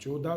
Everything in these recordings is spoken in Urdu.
14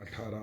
18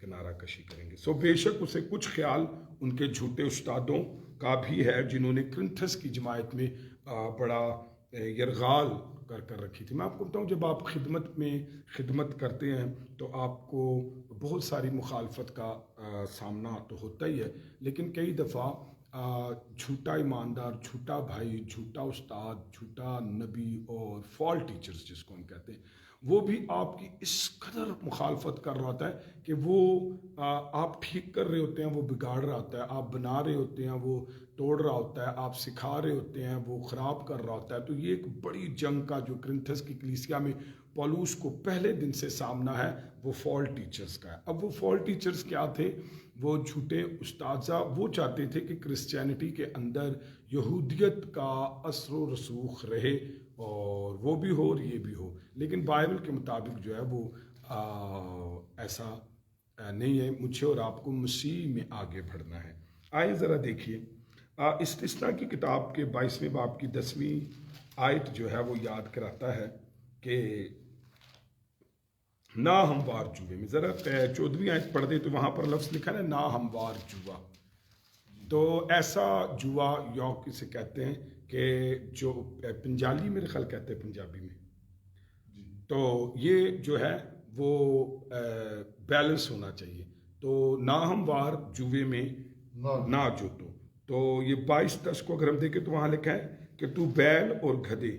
کنارہ کشی کریں گے. سو بے شک اسے کچھ خیال ان کے جھوٹے استادوں کا بھی ہے جنہوں نے کرنتھس کی جماعت میں بڑا یرغال کر رکھی تھی. میں آپ کو بتاؤں جب آپ خدمت کرتے ہیں تو آپ کو بہت ساری مخالفت کا سامنا تو ہوتا ہی ہے، لیکن کئی دفعہ جھوٹا ایماندار، جھوٹا بھائی، جھوٹا استاد، جھوٹا نبی اور فال ٹیچرز جس کو ہم کہتے ہیں، وہ بھی آپ کی اس قدر مخالفت کر رہا ہوتا ہے کہ وہ آپ ٹھیک کر رہے ہوتے ہیں وہ بگاڑ رہا ہوتا ہے، آپ بنا رہے ہوتے ہیں وہ توڑ رہا ہوتا ہے، آپ سکھا رہے ہوتے ہیں وہ خراب کر رہا ہوتا ہے. تو یہ ایک بڑی جنگ کا جو کرنتھس کی کلیسیا میں پولوس کو پہلے دن سے سامنا ہے وہ فال ٹیچرز کا ہے. اب وہ فال ٹیچرز کیا تھے؟ وہ جھوٹے استاذہ وہ چاہتے تھے کہ کرسچینٹی کے اندر یہودیت کا اثر و رسوخ رہے، اور وہ بھی ہو اور یہ بھی ہو، لیکن بائبل کے مطابق جو ہے وہ ایسا نہیں ہے. مجھے اور آپ کو مسیح میں آگے بڑھنا ہے. آئے ذرا دیکھیے استثنا کی کتاب کے 22ویں باب کی 10ویں آیت جو ہے وہ یاد کراتا ہے کہ نا ہموار جوے میں، ذرا 14ویں آیت پڑھ دے تو وہاں پر لفظ لکھا ہے نا ہموار جوا. تو ایسا جوا یا کسے کہتے ہیں کہ جو پنجالی میرے خیال کہتے ہیں پنجابی میں، تو یہ جو ہے وہ بیلنس ہونا چاہیے. تو ناہموار جوے میں نہ جوتو. تو یہ 22:10 کو اگر ہم دیکھیں تو وہاں لکھا ہے کہ تو بیل اور گدھے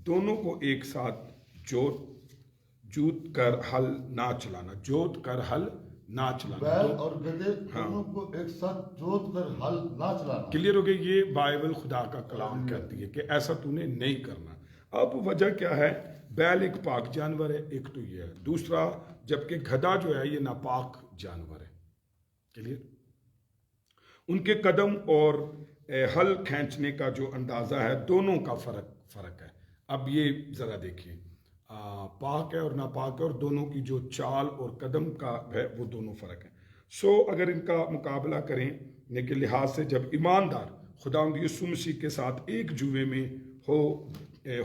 دونوں کو ایک ساتھ جوت کر ہل نہ چلانا. جوت کر ہل نہ چلانا. بیل اور گدھے دونوں کو ایک ساتھ جوت کر ہل نہ چلانا. کلیئر ہو گئی؟ یہ بائبل خدا کا کلام کہتی ہے کہ ایسا تو نے نہیں کرنا. اب وجہ کیا ہے؟ بیل ایک پاک جانور ہے، ایک تو یہ ہے. دوسرا جبکہ گدھا جو ہے یہ ناپاک جانور ہے. کلیئر؟ ان کے قدم اور ہل کھینچنے کا جو اندازہ ہے دونوں کا فرق ہے. اب یہ ذرا دیکھیے، پاک ہے اور ناپاک ہے، اور دونوں کی جو چال اور قدم کا ہے وہ دونوں فرق ہے. سو اگر ان کا مقابلہ کریں کے لحاظ سے جب ایماندار خداوند یسوع مسیح کے ساتھ ایک جوے میں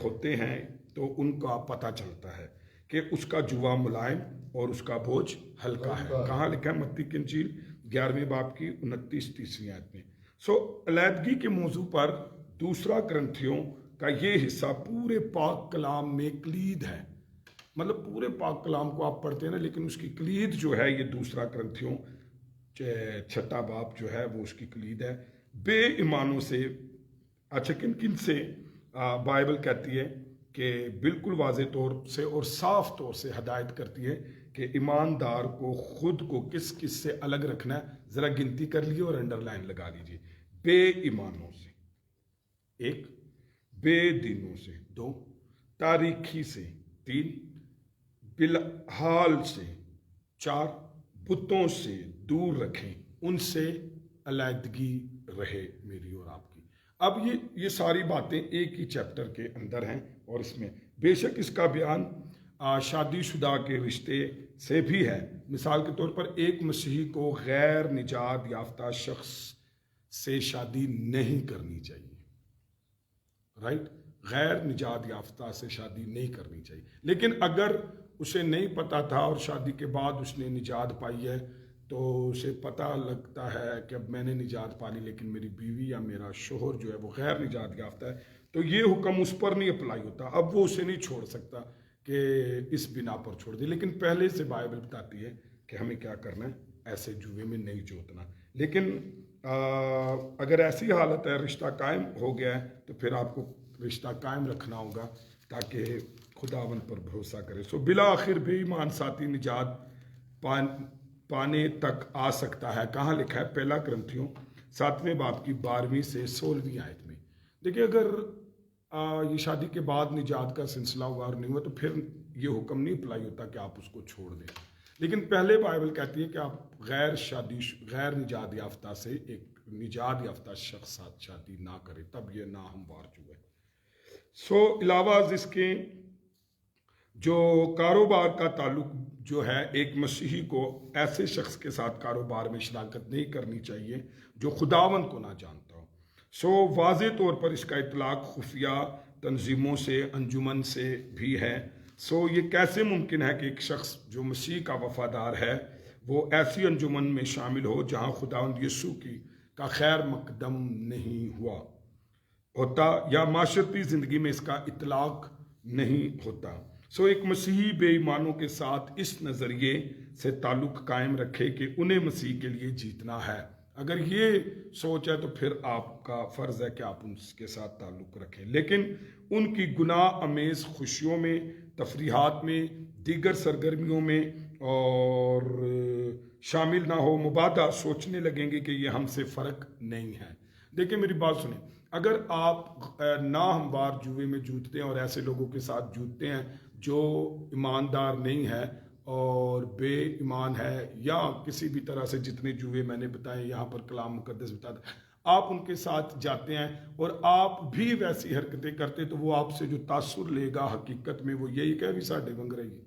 ہوتے ہیں تو ان کا پتہ چلتا ہے کہ اس کا جوا ملائم اور اس کا بوجھ ہلکا ہے. کہاں لکھا ہے؟ متی کی انجیل 11ویں باب کی 29-30 آیت میں. سو علیحدگی کے موضوع پر دوسرا کرنتھیوں کا یہ حصہ پورے پاک کلام میں کلید ہے. مطلب پورے پاک کلام کو آپ پڑھتے ہیں نا، لیکن اس کی کلید جو ہے یہ دوسرا کرنتھیوں 6 باب جو ہے وہ اس کی کلید ہے. بے ایمانوں سے، اچھا کن سے بائبل کہتی ہے کہ بالکل واضح طور سے اور صاف طور سے ہدایت کرتی ہے کہ ایماندار کو خود کو کس سے الگ رکھنا ہے. ذرا گنتی کر لیجیے اور انڈر لائن لگا لیجیے. بے ایمانوں سے 1، بے دینوں سے 2، تاریکی سے 3، بالحال سے 4، بتوں سے دور رکھیں، ان سے علیحدگی رہے میری اور آپ کی. اب یہ ساری باتیں ایک ہی چیپٹر کے اندر ہیں، اور اس میں بے شک اس کا بیان شادی شدہ کے رشتے سے بھی ہے. مثال کے طور پر ایک مسیحی کو غیر نجات یافتہ شخص سے شادی نہیں کرنی چاہیے. رائٹ؟ غیر نجات یافتہ سے شادی نہیں کرنی چاہیے. لیکن اگر اسے نہیں پتا تھا اور شادی کے بعد اس نے نجات پائی ہے تو اسے پتہ لگتا ہے کہ اب میں نے نجات پا لی لیکن میری بیوی یا میرا شوہر جو ہے وہ غیر نجات یافتہ ہے، تو یہ حکم اس پر نہیں اپلائی ہوتا. اب وہ اسے نہیں چھوڑ سکتا کہ اس بنا پر چھوڑ دے. لیکن پہلے سے بائبل بتاتی ہے کہ ہمیں کیا کرنا ہے، ایسے جوے میں نہیں جوتنا. لیکن اگر ایسی حالت ہے رشتہ قائم ہو گیا ہے تو پھر آپ کو رشتہ قائم رکھنا ہوگا تاکہ خداوند پر بھروسہ کرے. سو بالآخر بے ایمان ساتھی نجات پانے تک آ سکتا ہے. کہاں لکھا ہے؟ پہلا کرنتھیوں 7ویں باب کی 12ویں سے 16ویں آیت میں. دیکھیے اگر یہ شادی کے بعد نجات کا سلسلہ ہوا اور نہیں ہوا تو پھر یہ حکم نہیں اپلائی ہوتا کہ آپ اس کو چھوڑ دیں. لیکن پہلے بائبل کہتی ہے کہ آپ غیر نجات یافتہ سے ایک نجات یافتہ شخص ساتھ شادی نہ کرے، تب یہ ناہموار جو ہے. سو علاوہ اس کے جو کاروبار کا تعلق جو ہے، ایک مسیحی کو ایسے شخص کے ساتھ کاروبار میں شراکت نہیں کرنی چاہیے جو خداوند کو نہ جانتا ہو. سو واضح طور پر اس کا اطلاق خفیہ تنظیموں سے، انجمن سے بھی ہے. سو یہ کیسے ممکن ہے کہ ایک شخص جو مسیح کا وفادار ہے وہ ایسی انجمن میں شامل ہو جہاں خداوند یسوع کا خیر مقدم نہیں ہوتا یا معاشرتی زندگی میں اس کا اطلاق نہیں ہوتا۔ ایک مسیحی بے ایمانوں کے ساتھ اس نظریے سے تعلق قائم رکھے کہ انہیں مسیح کے لیے جیتنا ہے۔ اگر یہ سوچ ہے تو پھر آپ کا فرض ہے کہ آپ ان کے ساتھ تعلق رکھیں، لیکن ان کی گناہ آمیز خوشیوں میں، تفریحات میں، دیگر سرگرمیوں میں اور شامل نہ ہو، مبادہ سوچنے لگیں گے کہ یہ ہم سے فرق نہیں ہے۔ دیکھیں میری بات سنیں، اگر آپ ناہموار جوئے میں جوتتے ہیں اور ایسے لوگوں کے ساتھ جوتتے ہیں جو ایماندار نہیں ہے اور بے ایمان ہے، یا کسی بھی طرح سے جتنے جوئے میں نے بتائے یہاں پر کلام مقدس بتاتا ہے، آپ ان کے ساتھ جاتے ہیں اور آپ بھی ویسی حرکتیں کرتے تو وہ آپ سے جو تاثر لے گا حقیقت میں وہ یہی کہ بھی ساڈے ونگ رہی ہے۔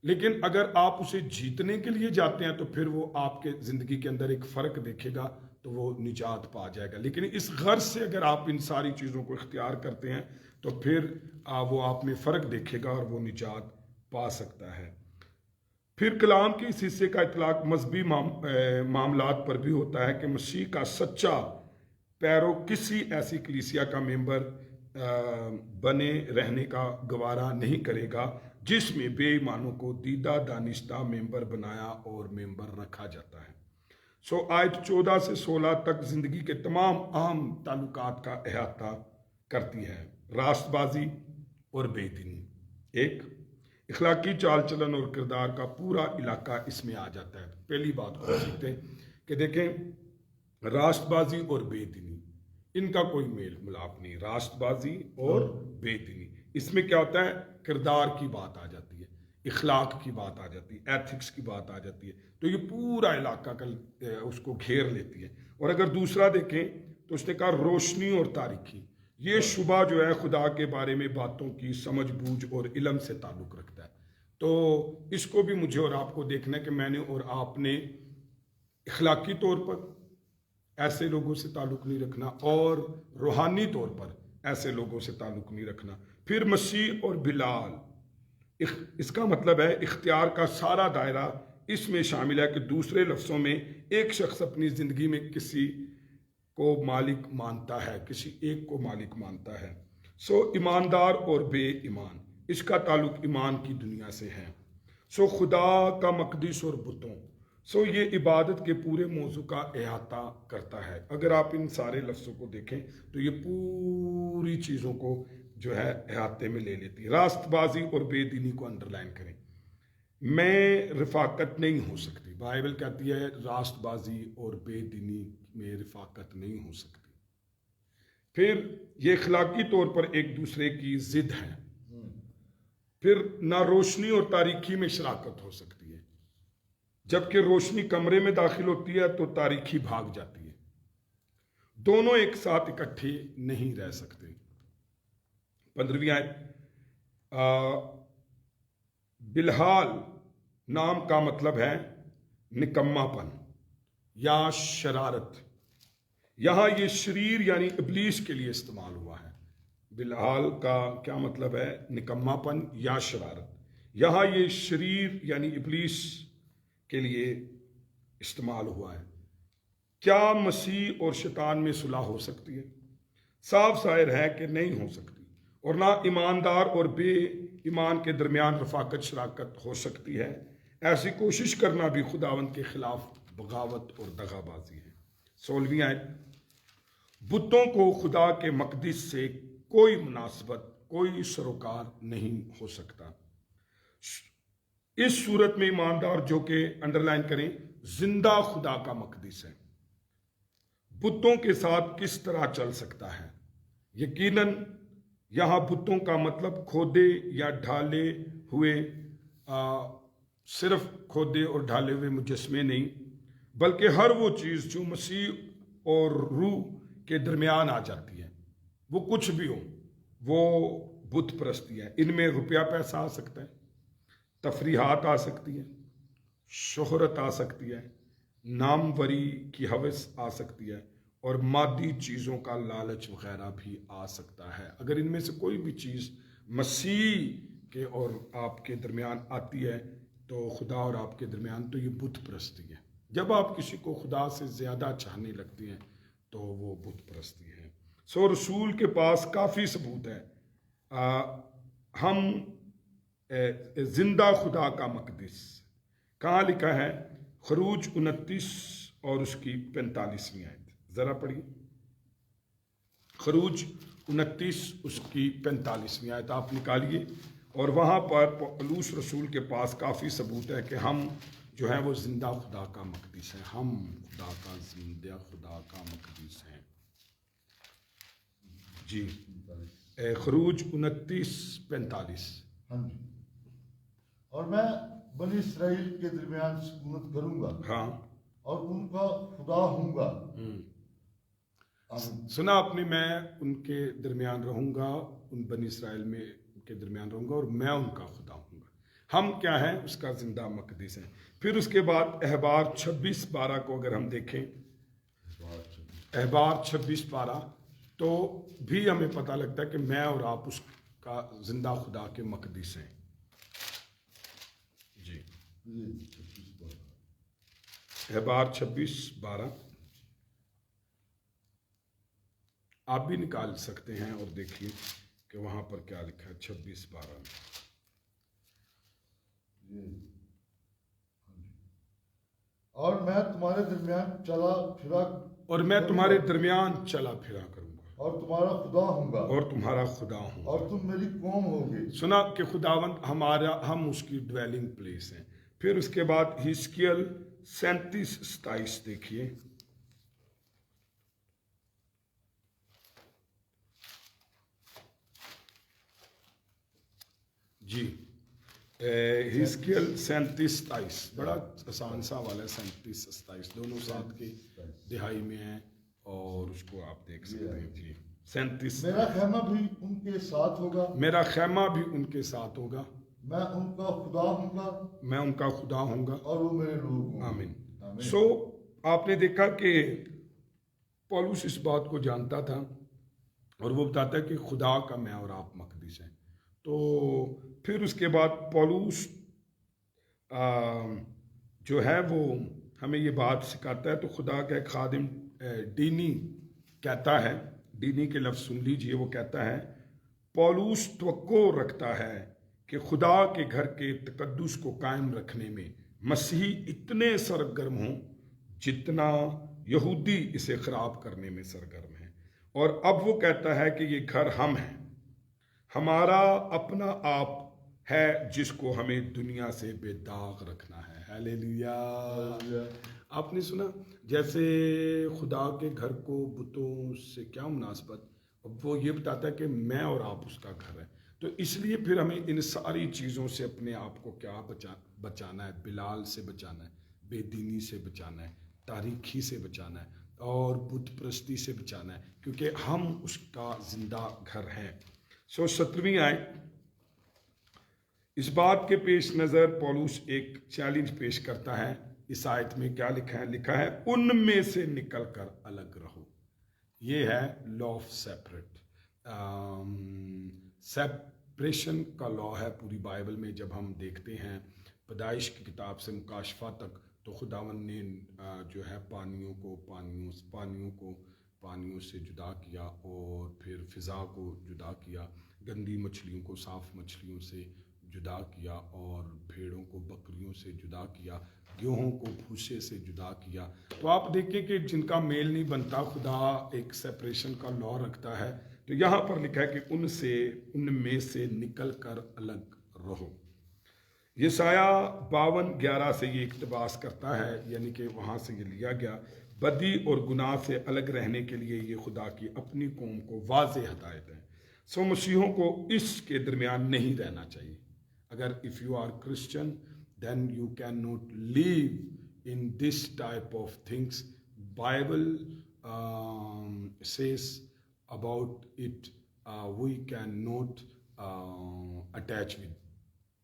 لیکن اگر آپ اسے جیتنے کے لیے جاتے ہیں تو پھر وہ آپ کے زندگی کے اندر ایک فرق دیکھے گا تو وہ نجات پا جائے گا۔ لیکن اس غرض سے اگر آپ ان ساری چیزوں کو اختیار کرتے ہیں تو پھر وہ آپ میں فرق دیکھے گا اور وہ نجات پا سکتا ہے۔ پھر کلام کے اس حصے کا اطلاق مذہبی معاملات پر بھی ہوتا ہے کہ مسیح کا سچا پیرو کسی ایسی کلیسیا کا ممبر بنے رہنے کا گوارا نہیں کرے گا جس میں بے ایمانوں کو دیدہ دانستہ ممبر بنایا اور ممبر رکھا جاتا ہے۔ آیت 14 سے 16 تک زندگی کے تمام اہم تعلقات کا احاطہ کرتی ہے۔ راست بازی اور بے دینی، ایک اخلاقی چال چلن اور کردار کا پورا علاقہ اس میں آ جاتا ہے۔ پہلی بات کو سیکھتے ہیں کہ دیکھیں راست بازی اور بے دینی، ان کا کوئی میل ملاپ نہیں۔ راست بازی اور بے دینی، اس میں کیا ہوتا ہے؟ کردار کی بات آ جاتی ہے، اخلاق کی بات آ جاتی ہے، ایتھکس کی بات آ جاتی ہے، تو یہ پورا علاقہ اس کو گھیر لیتی ہے۔ اور اگر دوسرا دیکھیں تو اس نے کہا روشنی اور تاریکی، یہ شبہ جو ہے خدا کے بارے میں باتوں کی سمجھ بوجھ اور علم سے تعلق رکھتا ہے۔ تو اس کو بھی مجھے اور آپ کو دیکھنا ہے کہ میں نے اور آپ نے اخلاقی طور پر ایسے لوگوں سے تعلق نہیں رکھنا اور روحانی طور پر ایسے لوگوں سے تعلق نہیں رکھنا۔ پھر مسیح اور بلال، اس کا مطلب ہے اختیار کا سارا دائرہ اس میں شامل ہے کہ دوسرے لفظوں میں ایک شخص اپنی زندگی میں کسی کو مالک مانتا ہے، کسی ایک کو مالک مانتا ہے۔ ایماندار اور بے ایمان، اس کا تعلق ایمان کی دنیا سے ہے۔ خدا کا مقدس اور بتوں، یہ عبادت کے پورے موضوع کا احاطہ کرتا ہے۔ اگر آپ ان سارے لفظوں کو دیکھیں تو یہ پوری چیزوں کو جو ہے احاطے میں لے لیتی ہے۔ راست بازی اور بے دینی کو انڈرلائن کریں۔ میں رفاقت نہیں ہو سکتی، بائبل کہتی ہے راست بازی اور بے دینی میں رفاقت نہیں ہو سکتی۔ پھر یہ اخلاقی طور پر ایک دوسرے کی ضد ہے۔ پھر نہ روشنی اور تاریکی میں شراکت ہو سکتی ہے، جبکہ روشنی کمرے میں داخل ہوتی ہے تو تاریکی بھاگ جاتی ہے۔ دونوں ایک ساتھ اکٹھے نہیں رہ سکتے۔ 15ویں آیت، بالحال نام کا مطلب ہے نکما پن یا شرارت۔ یہاں یہ شریر یعنی ابلیس کے لیے استعمال ہوا ہے۔ بالحال کا کیا مطلب ہے؟ نکما پن یا شرارت۔ یہاں یہ شریر یعنی ابلیس کے لیے استعمال ہوا ہے۔ کیا مسیح اور شیطان میں صلح ہو سکتی ہے؟ صاف ظاہر ہے کہ نہیں ہو سکتی، اور نہ ایماندار اور بے ایمان کے درمیان رفاقت شراکت ہو سکتی ہے۔ ایسی کوشش کرنا بھی خداوند کے خلاف بغاوت اور دغا بازی ہے۔ 16ویں آیت، بتوں کو خدا کے مقدس سے کوئی مناسبت، کوئی سروکار نہیں ہو سکتا۔ اس صورت میں ایماندار جو کہ انڈرلائن کریں زندہ خدا کا مقدس ہے، بتوں کے ساتھ کس طرح چل سکتا ہے؟ یقیناً یہاں بتوں کا مطلب کھودے یا ڈھالے ہوئے، صرف کھودے اور ڈھالے ہوئے مجسمے نہیں، بلکہ ہر وہ چیز جو مسیح اور روح کے درمیان آ جاتی ہے، وہ کچھ بھی ہو، وہ بت پرستی ہے۔ ان میں روپیہ پیسہ آ سکتا ہے، تفریحات آ سکتی ہیں، شہرت آ سکتی ہے، ناموری کی ہوس آ سکتی ہے، اور مادی چیزوں کا لالچ وغیرہ بھی آ سکتا ہے۔ اگر ان میں سے کوئی بھی چیز مسیح کے اور آپ کے درمیان آتی ہے تو خدا اور آپ کے درمیان تو یہ بت پرستی ہے. جب آپ کسی کو خدا سے زیادہ چاہنے لگتے ہیں تو وہ بت پرستی ہے. سو رسول کے پاس کافی ثبوت ہے. ہم زندہ خدا کا مقدس. کہاں لکھا ہے؟ خروج 29 اور اس کی 45ویں آیت ذرا پڑھیے. خروج 29 اس کی 45ویں آیت آپ نکالیے. اور وہاں پر پولس رسول کے پاس کافی ثبوت ہے کہ ہم جو ہے وہ زندہ خدا کا مقدس ہیں. ہم خدا کا زندہ خدا کا مقدس ہیں. جی خروج 29:45. ہاں جی. اور میں بنی اسرائیل کے درمیان سکونت کروں گا. ہاں. اور ان کا خدا ہوں گا. سنا آپ نے؟ میں ان کے درمیان رہوں گا، ان بنی اسرائیل میں کے درمیان رہوں گا اور میں ان کا خدا ہوں گا. ہم کیا ہیں؟ اس کا زندہ مقدس ہیں. پھر اس کے بعد احبار 26:12 کو اگر ہم دیکھیں، احبار 26:12 تو بھی ہمیں پتہ لگتا ہے کہ میں اور آپ اس کا زندہ خدا کے مقدس ہیں. جی احبار 26:12 آپ بھی نکال سکتے ہیں اور دیکھیے کہ وہاں پر کیا لکھا ہے. 26:12 اور میں تمہارے درمیان چلا پھرا اور میں تمہارے درمیان چلا پھرا کروں گا اور تمہارا خدا ہوں گا اور تمہارا خدا ہوں گا اور تم میری قوم ہوگے. سنا کہ خداوند ہم اس کی ڈویلنگ پلیس ہیں. پھر اس کے بعد حزقیل 37:27 دیکھیے. جی حزقیل 37:27 بڑا آسان سا والا ہے. 37-27 دونوں ساتھ کی دہائی میں ہیں اور اس کو آپ دیکھ سکتے ہیں. جی 37. میرا خیمہ بھی ان کے ساتھ ہوگا. میرا خیمہ بھی ان کے ساتھ ہوگا. میں ان کا خدا ہوں گا. میں ان کا خدا ہوں گا اور وہ میرے لوگ ہوں گے. آمین. سو آپ نے دیکھا کہ پولس اس بات کو جانتا تھا اور وہ بتاتا ہے کہ خدا کا میں اور آپ مقدس ہیں. تو پھر اس کے بعد پولس جو ہے وہ ہمیں یہ بات سکھاتا ہے. تو خدا کا ایک خادم ڈینی کہتا ہے، ڈینی کے لفظ سن لیجئے، وہ کہتا ہے پولس توقع رکھتا ہے کہ خدا کے گھر کے تقدس کو قائم رکھنے میں مسیحی اتنے سرگرم ہوں جتنا یہودی اسے خراب کرنے میں سرگرم ہیں. اور اب وہ کہتا ہے کہ یہ گھر ہم ہیں، ہمارا اپنا آپ ہے جس کو ہمیں دنیا سے بے داغ رکھنا ہے. ہیلیلویا. آپ نے سنا جیسے خدا کے گھر کو بتوں سے کیا مناسبت؟ وہ یہ بتاتا ہے کہ میں اور آپ اس کا گھر ہے. تو اس لیے پھر ہمیں ان ساری چیزوں سے اپنے آپ کو کیا بچانا ہے؟ بلال سے بچانا ہے، بے دینی سے بچانا ہے، تاریخی سے بچانا ہے اور بت پرستی سے بچانا ہے، کیونکہ ہم اس کا زندہ گھر ہیں. 17ویں آیت. اس بات کے پیش نظر پولس ایک چیلنج پیش کرتا ہے. اس آیت میں کیا لکھا ہے؟ لکھا ہے ان میں سے نکل کر الگ رہو. یہ ہے لا آف سیپریشن کا لا ہے پوری بائبل میں. جب ہم دیکھتے ہیں پیدائش کی کتاب سے مکاشفہ تک تو خداوند نے جو ہے پانیوں سے جدا کیا اور پھر فضا کو جدا کیا، گندی مچھلیوں کو صاف مچھلیوں سے جدا کیا اور بھیڑوں کو بکریوں سے جدا کیا، گیہوں کو بھوسے سے جدا کیا. تو آپ دیکھیں کہ جن کا میل نہیں بنتا خدا ایک سیپریشن کا لا رکھتا ہے. تو یہاں پر لکھا ہے کہ ان میں سے نکل کر الگ رہو. یسایہ 52:11 سے یہ اقتباس کرتا ہے، یعنی کہ وہاں سے یہ لیا گیا. بدی اور گناہ سے الگ رہنے کے لیے یہ خدا کی اپنی قوم کو واضح ہدایت ہے. سو مسیحوں کو اس کے درمیان نہیں رہنا چاہیے. اگر if you are Christian then you cannot live in this type of things. Bible says about it we cannot attach with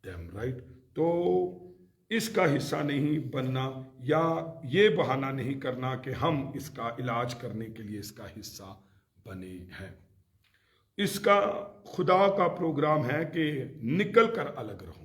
them, right? تو اس کا حصہ نہیں بننا یا یہ بہانہ نہیں کرنا کہ ہم اس کا علاج کرنے کے لیے اس کا حصہ بنے ہیں. اس کا خدا کا پروگرام ہے کہ نکل کر الگ رہو.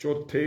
4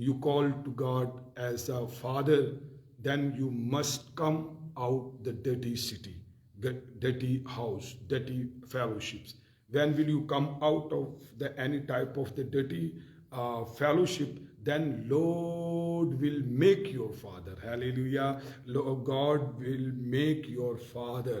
you call to God as a father, then you must come out the dirty city, dirty house, dirty fellowships. When will you come out of any type of the dirty fellowship? Then Lord will make your father. Hallelujah. Lord God will make your father.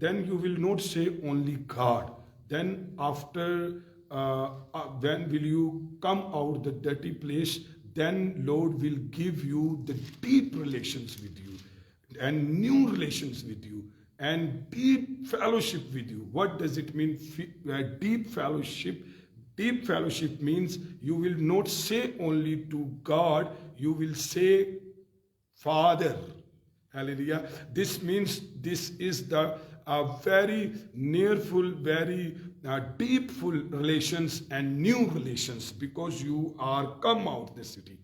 then you will not say only God. Then after when will you come out the dirty place, then Lord will give you the deep relations with you and new relations with you and deep fellowship with you. What does it mean, deep fellowship? Deep fellowship means you will not say only to God, you will say Father. Hallelujah. This means this is the very nearful, very deepful relations and new relations because you are come out the city.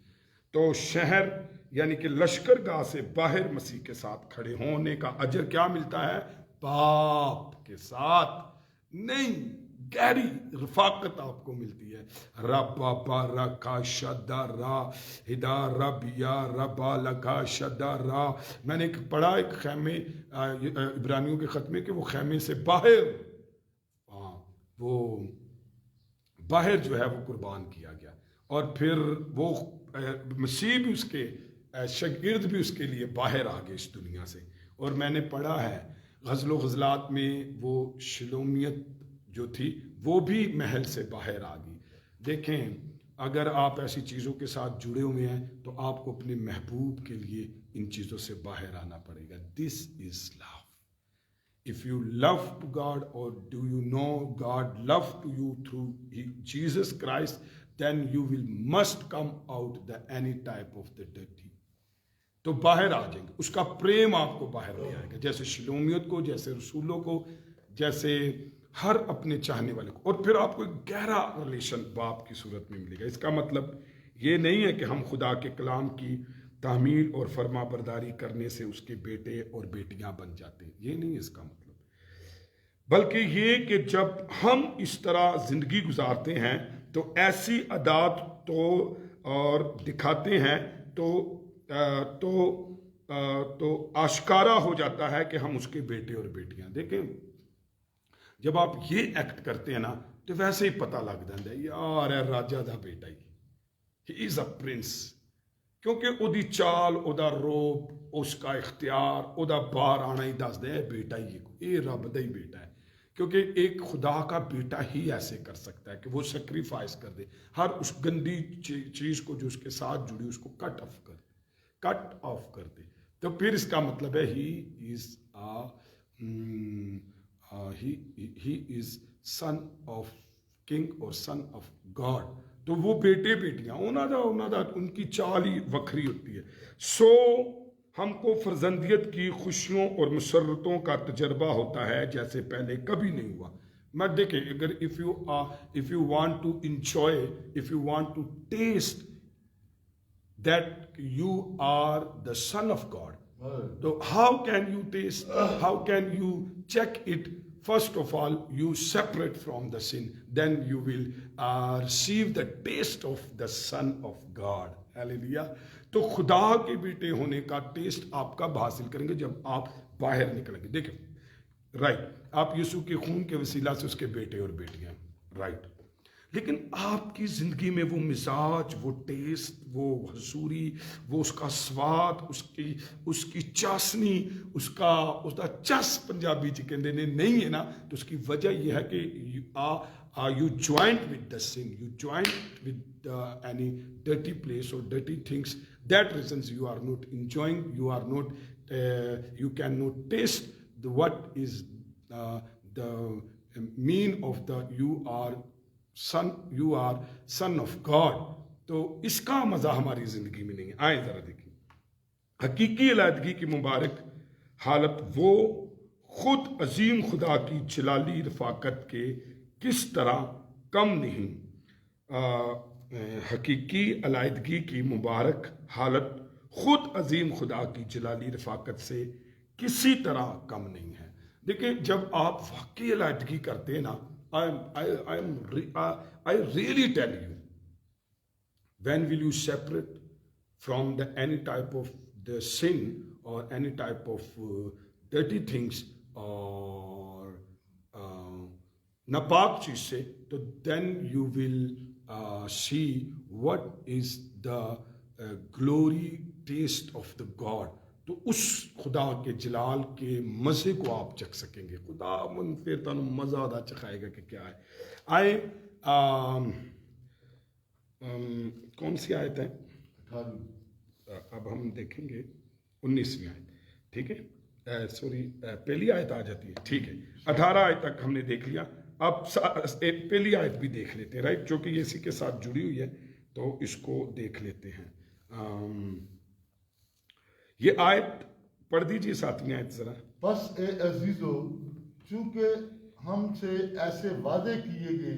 تو شہر یعنی کہ لشکر گاہ سے باہر مسیح کے ساتھ کھڑے ہونے کا اجر کیا ملتا ہے؟ باپ کے ساتھ نہیں، گہری رفاقت آپ کو ملتی ہے. ربا با رکھا شدا را ہدا ربیا ربا لکھا شدا را. میں نے پڑھا ایک خیمے عبرانیوں کے ختمے کہ وہ خیمے سے باہر وہ باہر جو ہے وہ قربان کیا گیا اور پھر وہ مسیح بھی اس کے شاگرد بھی اس کے لیے باہر آ گئے اس دنیا سے. اور میں نے پڑھا ہے غزل و غزلات میں وہ شلومیت جو تھی وہ بھی محل سے باہر آ گئی. دیکھیں اگر آپ ایسی چیزوں کے ساتھ جڑے ہوئے ہیں تو آپ کو اپنے محبوب کے لیے ان چیزوں سے باہر آنا پڑے گا. دس از لو. If you love to God, or do you know God love to you through Jesus Christ, then you will must come out the any type of the dirty. تو باہر آ جائیں گے، اس کا پریم آپ کو باہر لے آئے گا، جیسے شلومیت کو، جیسے رسولوں کو، جیسے ہر اپنے چاہنے والے کو. اور پھر آپ کو ایک گہرا ریلیشن باپ کی صورت میں ملے گا. اس کا مطلب یہ نہیں ہے کہ ہم خدا کے کلام کی تعمیل اور فرما برداری کرنے سے اس کے بیٹے اور بیٹیاں بن جاتے ہیں، یہ نہیں ہے اس کا مطلب، بلکہ یہ کہ جب ہم اس طرح زندگی گزارتے ہیں تو ایسی عادات تو اور دکھاتے ہیں تو آشکارا ہو جاتا ہے کہ ہم اس کے بیٹے اور بیٹیاں. دیکھیں جب آپ یہ ایکٹ کرتے ہیں نا تو ویسے ہی پتہ لگ جاتا ہے یار ہے راجا دا بیٹا ہی از اے پرنس، کیونکہ وہ دی چال، وہ دا روب، اس کا اختیار، وہ دا باہر آنا ہی دس دے بیٹا ہی یہ رب دا ہی بیٹا ہے. کیونکہ ایک خدا کا بیٹا ہی ایسے کر سکتا ہے کہ وہ سیکریفائس کر دے ہر اس گندی چیز کو جو اس کے ساتھ جڑی اس کو کٹ آف کر دے. تو پھر اس کا مطلب ہے ہی از سن آف کنگ اور سن آف گاڈ. تو وہ بیٹے بیٹیاں انہوں دا ان کی چال ہی وکھری ہوتی ہے. سو ہم کو فرزندیت کی خوشیوں اور مسرتوں کا تجربہ ہوتا ہے جیسے پہلے کبھی نہیں ہوا. میں دیکھیں اگر if you want to enjoy, if you want to taste that you are the son of God, so how can you taste, how can you check it? First of all, you separate from the sin, then you will receive the taste of the Son of God. Hallelujah. تو خدا کے بیٹے ہونے کا ٹیسٹ آپ کب حاصل کریں گے؟ جب آپ باہر نکلیں گے. دیکھیں رائٹ، آپ یسوع کے خون کے وسیلہ سے اس کے بیٹے اور بیٹیاں رائٹ، لیکن آپ کی زندگی میں وہ مزاج، وہ ٹیسٹ، وہ حضوری، وہ اس کا سواد، اس کی چاشنی، اس کا چس پنجابی چ کہندے نے نہیں ہے نا. تو اس کی وجہ یہ ہے کہ you joined with the sin, you joined with any dirty place or dirty things. That reasons you are not enjoying, you are not, you cannot taste what is the mean of the you are son of God. تو اس کا مزہ ہماری زندگی میں نہیں ہے. آئیں ذرا دیکھیں حقیقی علیحدگی کی مبارک حالت وہ خود عظیم خدا کی جلالی رفاقت کے کس طرح کم نہیں. حقیقی علیحدگی کی مبارک حالت خود عظیم خدا کی جلالی رفاقت سے کسی طرح کم نہیں ہے. دیکھیں جب آپ واقعی علیحدگی کرتے ہیں نا، I really tell you, when will you separate from any type of the sin or any type of dirty things or napak cheez se, to then you will see what is the glory taste of the God. تو اس خدا کے جلال کے مزے کو آپ چکھ سکیں گے. خدا من پھر تانوں مزہ ادا چکھائے گا کہ کیا ہے. آئے کون سی آیت ہے؟ اب ہم دیکھیں گے 19ویں آیت. ٹھیک ہے، سوری پہلی آیت آ جاتی ہے. ٹھیک ہے، 18 آیت تک ہم نے دیکھ لیا. اب پہلی آیت بھی دیکھ لیتے ہیں، رائٹ، جو کہ یہ اسی کے ساتھ جڑی ہوئی ہے، تو اس کو دیکھ لیتے ہیں. یہ آیت پڑھ دیجیے 7ویں آیت ذرا. بس اے عزیزو، چونکہ ہم سے ایسے وعدے کیے گئے،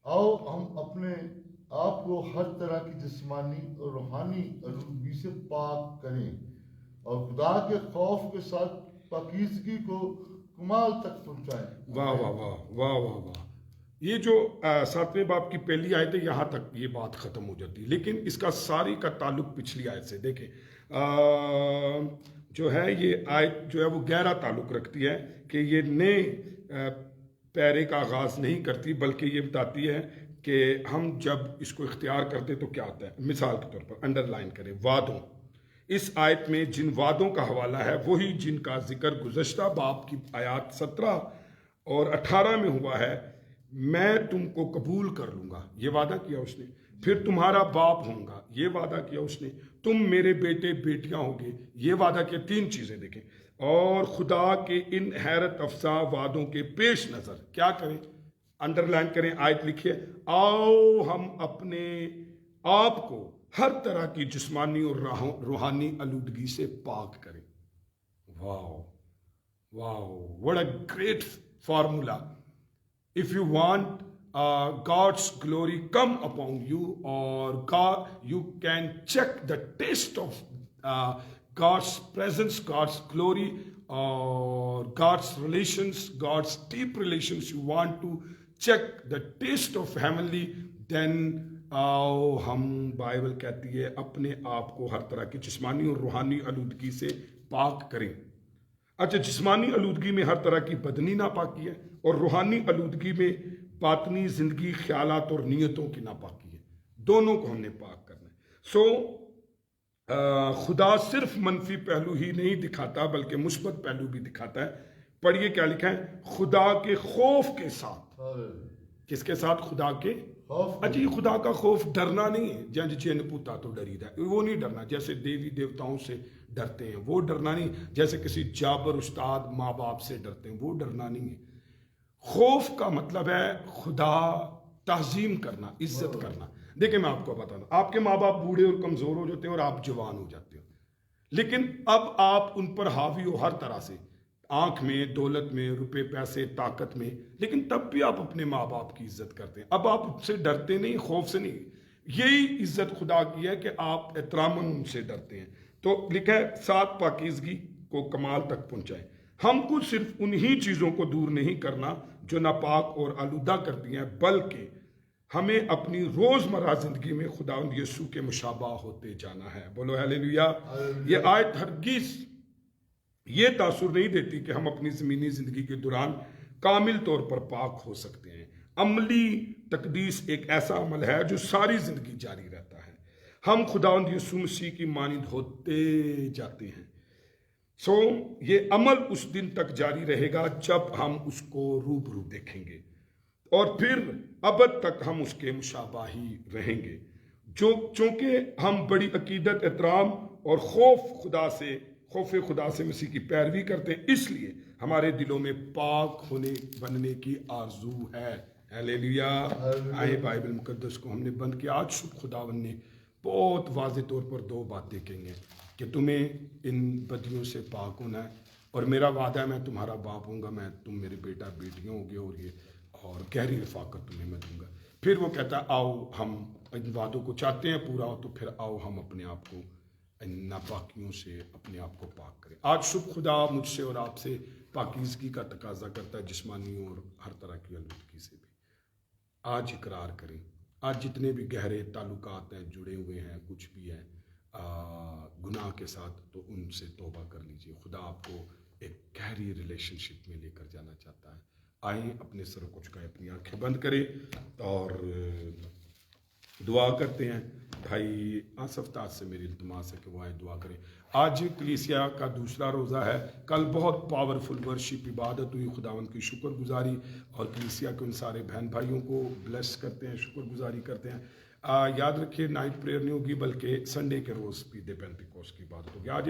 آؤ ہم اپنے آپ کو ہر طرح کی جسمانی اور روحانی آلودگی سے پاک کریں اور خدا کے خوف کے ساتھ پاکیزگی کو کمال تک پہنچائیں. واہ واہ واہ واہ واہ واہ. یہ جو 7ویں باب کی پہلی آیت ہے، یہاں تک یہ بات ختم ہو جاتی ہے، لیکن اس کا ساری کا تعلق پچھلی آیت سے. دیکھیں جو ہے یہ آیت جو ہے وہ گہرا تعلق رکھتی ہے کہ یہ نئے پیرے کا آغاز نہیں کرتی، بلکہ یہ بتاتی ہے کہ ہم جب اس کو اختیار کرتے تو کیا ہوتا ہے. مثال کے طور پر انڈر لائن کریں وعدوں. اس آیت میں جن وعدوں کا حوالہ ہے وہی جن کا ذکر گزشتہ باب کی آیات 17 اور 18 میں ہوا ہے. میں تم کو قبول کر لوں گا، یہ وعدہ کیا اس نے. پھر تمہارا باپ ہوں گا، یہ وعدہ کیا اس نے. تم میرے بیٹے بیٹیاں ہوگے، یہ وعدہ کیا. 3 چیزیں دیکھیں. اور خدا کے ان حیرت افزا وعدوں کے پیش نظر کیا کریں. انڈر لائن کریں، آیت لکھیے، آؤ ہم اپنے آپ کو ہر طرح کی جسمانی اور روحانی آلودگی سے پاک کریں. واو واو، what a great formula. If you want God's glory come upon you, or God, you can check the taste of God's presence, God's glory, or God's relations, God's deep relations. You want to check the taste of heavenly, then ہم بائبل کہتی ہے اپنے آپ کو ہر طرح کی جسمانی اور روحانی آلودگی سے پاک کریں. اچھا، جسمانی آلودگی میں ہر طرح کی بدنی ناپاکی ہے، اور روحانی آلودگی میں باطنی زندگی، خیالات اور نیتوں کی ناپاکی ہے. دونوں کو ہم نے پاک کرنا ہے. خدا صرف منفی پہلو ہی نہیں دکھاتا بلکہ مثبت پہلو بھی دکھاتا ہے. پڑھیے کیا لکھا ہے. خدا کے خوف کے ساتھ. کس کے ساتھ؟ خدا کے خوف. اچھا، یہ خدا کا خوف ڈرنا نہیں ہے. جنج چین پوتا تو ڈری دا، وہ نہیں ڈرنا جیسے دیوی دیوتاؤں سے ڈرتے ہیں، وہ ڈرنا نہیں. جیسے کسی جابر استاد ماں باپ سے ڈرتے ہیں، وہ ڈرنا نہیں ہے. خوف کا مطلب ہے خدا تعظیم کرنا، عزت کرنا. دیکھیں میں آپ کو بتا دوں، آپ کے ماں باپ بوڑھے اور کمزور ہو جاتے ہیں اور آپ جوان ہو جاتے ہو، لیکن اب آپ ان پر حاوی ہو ہر طرح سے، آنکھ میں، دولت میں، روپے پیسے، طاقت میں، لیکن تب بھی آپ اپنے ماں باپ کی عزت کرتے ہیں. اب آپ سے ڈرتے نہیں، خوف سے نہیں. یہی عزت خدا کی ہے کہ آپ احتراماً ان سے ڈرتے ہیں. تو لکھا ہے 7 پاکیزگی کو کمال تک پہنچائیں. ہم کو صرف انہی چیزوں کو دور نہیں کرنا جو ناپاک اور آلودہ کرتی ہیں، بلکہ ہمیں اپنی روزمرہ زندگی میں خداوند یسوع کے مشابہ ہوتے جانا ہے. بولو ہیلیلویا. یہ آیت ہرگز یہ تاثر نہیں دیتی کہ ہم اپنی زمینی زندگی کے دوران کامل طور پر پاک ہو سکتے ہیں. عملی تقدیس ایک ایسا عمل ہے جو ساری زندگی جاری رہتا ہے. ہم خداوند یسوع مسیح کی مانند ہوتے جاتے ہیں. یہ عمل اس دن تک جاری رہے گا جب ہم اس کو روبرو دیکھیں گے، اور پھر ابد تک ہم اس کے مشابہ ہی رہیں گے. چونکہ ہم بڑی عقیدت، احترام اور خوف خدا سے مسیح کی پیروی کرتے ہیں، اس لیے ہمارے دلوں میں پاک بننے کی آرزو ہے. ہیلیلویا. آئے بائبل مقدس کو ہم نے بند کیا. آج صبح خداوند نے بہت واضح طور پر 2 باتیں کہیں گے کہ تمہیں ان بدیوں سے پاک ہونا ہے، اور میرا وعدہ ہے میں تمہارا باپ ہوں گا، تم میرے بیٹا بیٹیاں ہوں گے، اور گہری رفاقت تمہیں میں دوں گا. پھر وہ کہتا ہے آؤ ہم ان وعدوں کو چاہتے ہیں پورا ہو، تو پھر آؤ ہم اپنے آپ کو ان ناپاکیوں سے اپنے آپ کو پاک کریں. آج صبح خدا مجھ سے اور آپ سے پاکیزگی کا تقاضا کرتا ہے، جسمانی اور ہر طرح کی آلودگی سے بھی. آج اقرار کریں. آج جتنے بھی گہرے تعلقات ہیں، جڑے ہوئے ہیں، کچھ بھی ہے گناہ کے ساتھ، تو ان سے توبہ کر لیجئے. خدا آپ کو ایک گہری ریلیشن شپ میں لے کر جانا چاہتا ہے. آئیں اپنے سر کو جھکائیں، اپنی آنکھیں بند کریں اور دعا کرتے ہیں. بھائی آصف تاج سے میری التماس ہے کہ وہ آئیں دعا کریں. آج کلیسیا کا دوسرا روزہ ہے. کل بہت پاورفل ورشپ عبادت ہوئی, خداوند کی شکر گزاری, اور کلیسیا کے ان سارے بہن بھائیوں کو بلیس کرتے ہیں, شکر گزاری کرتے ہیں. یاد رکھیے نائٹ پریئر نہیں ہوگی بلکہ سنڈے کے روز پیڈے پینتیکوست کی عبادت ہوگی. آج